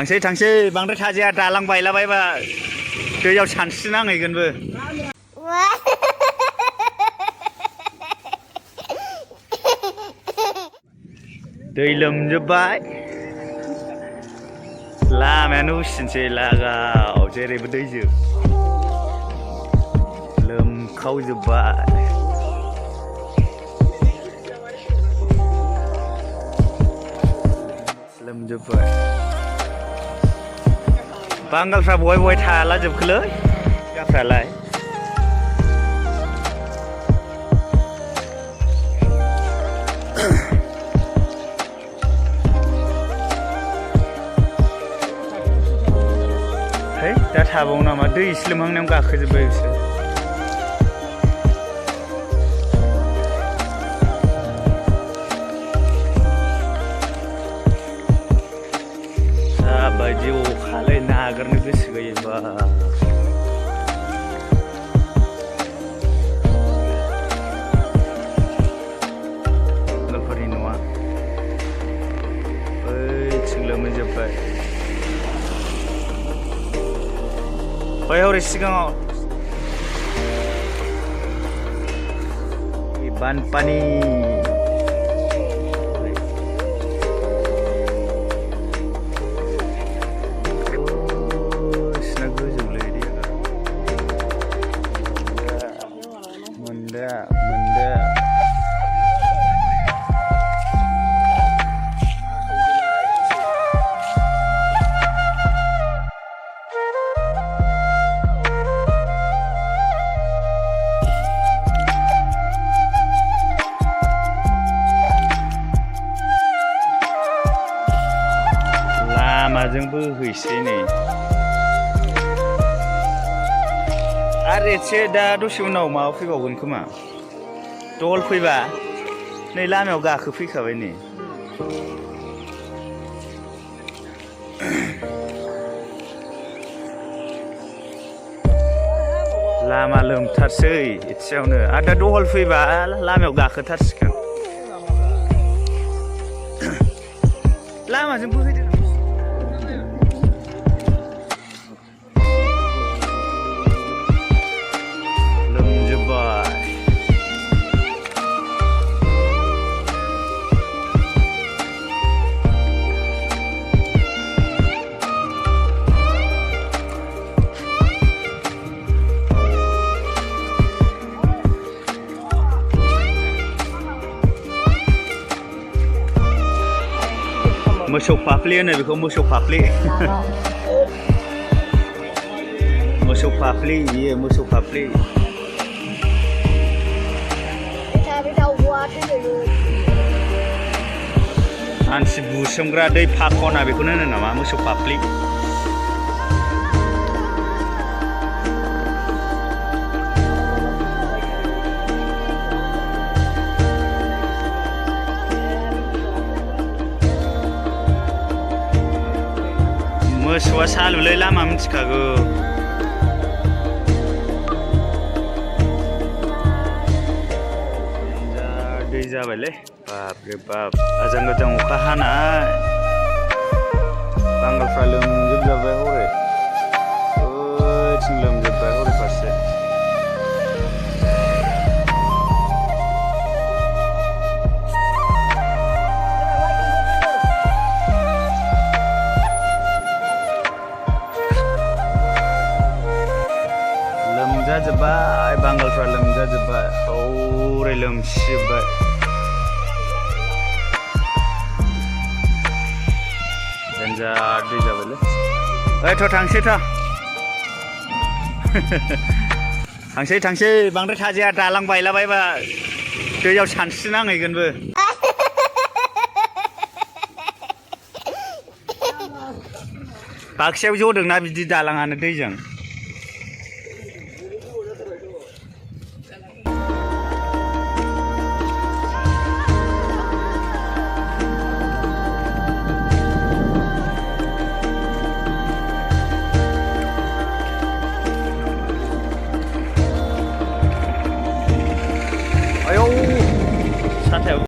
थांसै बांद्राय थाजाया दालां बायलाबायबा दैयाव सानस्रिनांहैगोनबो। दै लोमजोब्बाय लामायानो उसिनसै लागाव जेरैबो दैजोब लोमखावजोब्बाय। लोमजोब्बाय बांगालफ्रा बहाय थाला जोबखोलै जायगाफ्रालाय। है दा थाबावो नामा दै एसे लोमहांनायाव गाखोजोब्बाय बिसोर। बायदि अखालै नागारनो गोसो गैयोबा। बांगालफोरनि न'आ बैथिं लोमहैजोब्बाय। बै हरै सिगाङाव बानपानी लामाजों बोहैसै नै आरो एसे दा दसे उनाव माबा फैबावगोन खोमा दल फैबा नै लामायाव गाखोफैखाबाय नै। लामा लोमथारसै एसेयावनो आरो दा दहल फैबा लामायाव गाखोथारसिगोन। लामाजों बोहैदों लोमजोब्बाय। मोसौ फाफ्लि होनो बेखौ मोसौ फाफ्लि। मोसौ फाफ्लि बियो मोसौ फाफ्लि। मानसि बुसोमग्रा दै फाखना बेखौनो होनो नामा मोसौ फाफ्लि। मोसौआ सालुलै लामा मिथिखागौ। दै जाबायलै बापरे बाप आजां गाजां अखा हानाय बांगालफ्रा लोमजोबजाबाय हरै बैथिं लोमजोब्बाय हरै फारसे। लोमजाजोब्बाय बांगालफ्रा लोमजाजोब्बाय हौरै लोमसिजोब्बाय। देन्जार दै जाबायलै ओइ थ' थांसै थ' थांसै बांद्राय थाजाया दालां बायलाबायबा दैयाव सानस्रिनांहैगोनबो। बाक्सायाव जदोंना बिदि दालाङानो दैजों।